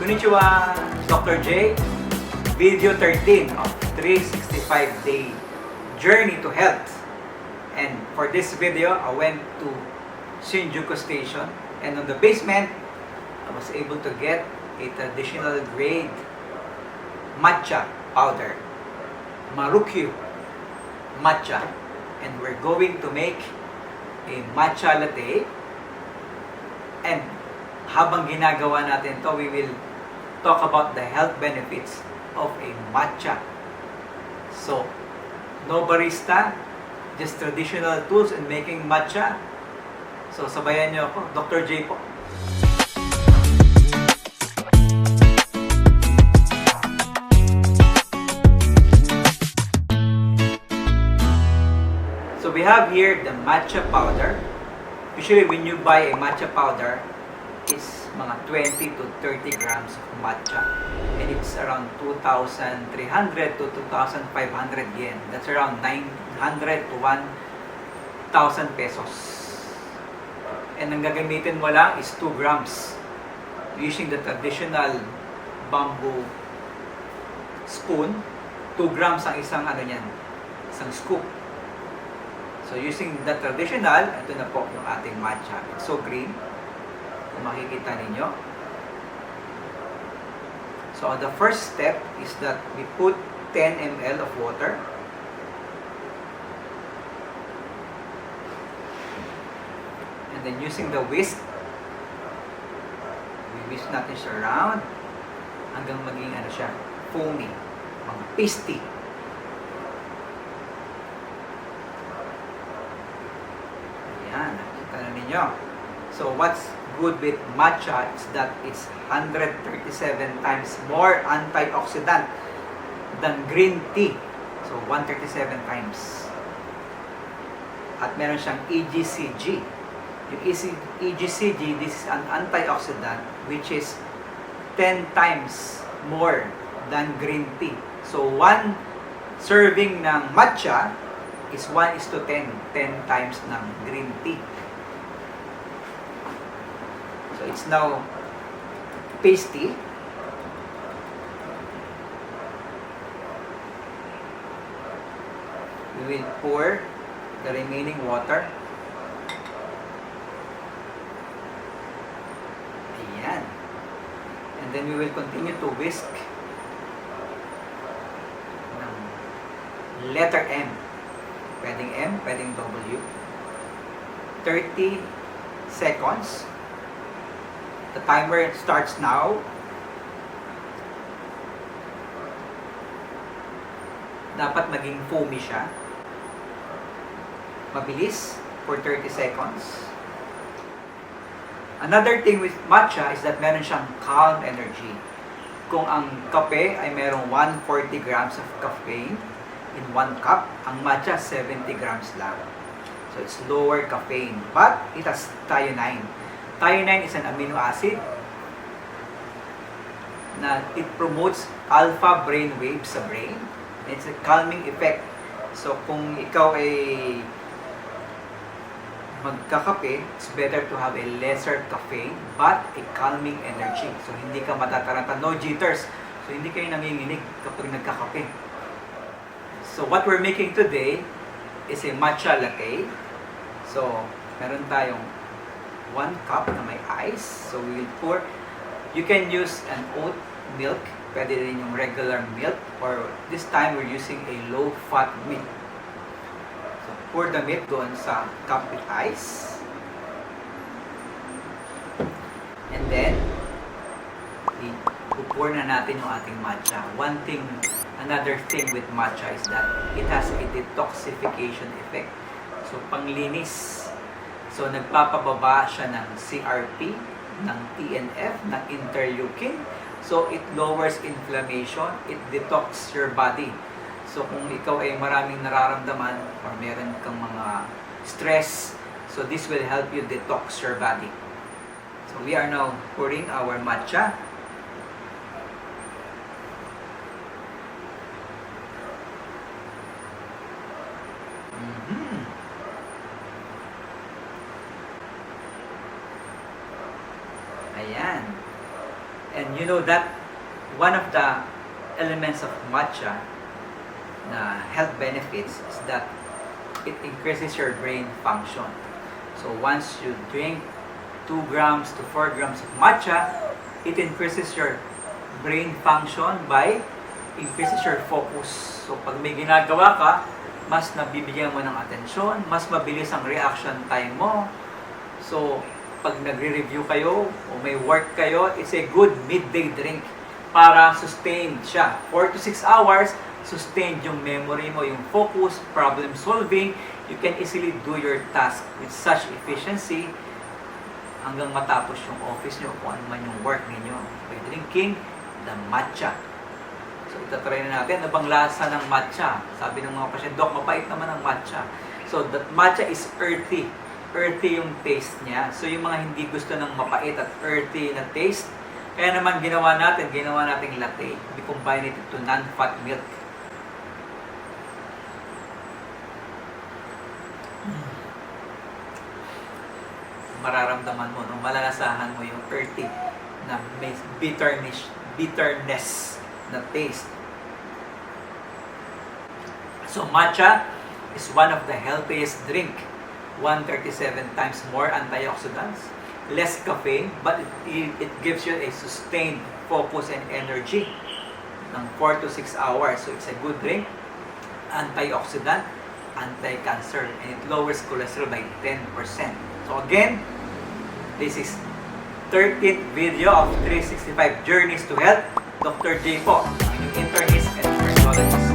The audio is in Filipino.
Konnichiwa, Dr. J. Video 13 of 365-day journey to health. And for this video, I went to Shinjuku Station, and on the basement, I was able to get a traditional grade matcha powder, Marukyu matcha, and we're going to make a matcha latte. And habang ginagawa natin to, we will talk about the health benefits of a matcha. So, no barista, just traditional tools in making matcha. So, sabayan niyo ako, Dr. J po. So, we have here the matcha powder. Usually, when you buy a matcha powder, is mga 20 to 30 grams of matcha, and it's around 2,300 to 2,500 yen. That's around 900 to 1,000 pesos. And ang gagamitin mo lang is 2 grams using the traditional bamboo spoon. 2 grams ang isang isang scoop. So using the traditional, ito na po yung ating matcha. It's so green. Kung makikita ninyo. So, the first step is that we put 10 ml of water. And then using the whisk, we whisk natin siya around hanggang maging siya, foamy, mga pasty. Ayan, nakita na ninyo. So, what's good with matcha is that it's 137 times more antioxidant than green tea. So, 137 times. At meron siyang EGCG. Yung EGCG, this is an antioxidant which is 10 times more than green tea. So, one serving ng matcha is 1:10, 10 times ng green tea. So it's now pasty. We will pour the remaining water. Ayan. And then we will continue to whisk ng letter M. Pwedeng M, pwedeng W. 30 seconds. The timer starts now. Dapat maging foamy siya. Mabilis for 30 seconds. Another thing with matcha is that meron siyang calm energy. Kung ang kape ay merong 140 grams of caffeine in 1 cup, ang matcha 70 grams lang. So it's lower caffeine, but it has thionine. Thionine is an amino acid na it promotes alpha brain waves sa brain. It's a calming effect. So kung ikaw ay magkakape, it's better to have a lesser caffeine but a calming energy. So hindi ka matataranta, no jitters. So hindi kayo nanginginig kapag nagkakape. So what we're making today is a matcha latte. So meron tayong 1 cup na may ice. So we will pour. You can use an oat milk. Pwede rin yung regular milk. Or this time we're using a low-fat milk. So pour the milk doon sa cup with ice. And then, i-pour na natin yung ating matcha. Another thing with matcha is that it has a detoxification effect. So panglinis. So, nagpapababa siya ng CRP, ng TNF, ng interleukin. So, it lowers inflammation. It detox your body. So, kung ikaw ay maraming nararamdaman or meron kang mga stress, so this will help you detox your body. So, we are now pouring our matcha. Ayan. And you know that one of the elements of matcha na health benefits is that it increases your brain function. So once you drink 2 grams to 4 grams of matcha, it increases your brain function by increases your focus. So pag may ginagawa ka, mas nabibigyan mo ng atensyon, mas mabilis ang reaction time mo. So pag nagre-review kayo o may work kayo, it's a good midday drink para sustained siya. 4 to 6 hours, sustained yung memory mo, yung focus, problem solving. You can easily do your task with such efficiency hanggang matapos yung office nyo, kung ano man yung work ninyo. By drinking the matcha. So, itatry na natin. Ano bang lasa ng matcha? Sabi ng mga pasyente, Doc, mapait naman ang matcha. So, that matcha is earthy. Earthy yung taste niya. So, yung mga hindi gusto ng mapait at earthy na taste, kaya naman ginawa natin latte. We combine it to non-fat milk. Mararamdaman mo, no? Malalasahan mo yung earthy na may bitterness na taste. So matcha is one of the healthiest drink. 137 times more antioxidants, less caffeine, but it gives you a sustained focus and energy ng 4 to 6 hours. So it's a good drink, antioxidant, anti-cancer, and it lowers cholesterol by 10%. So again, this is 13th video of 365 Journeys to Health. Dr. J po, ang internist and cardiologist.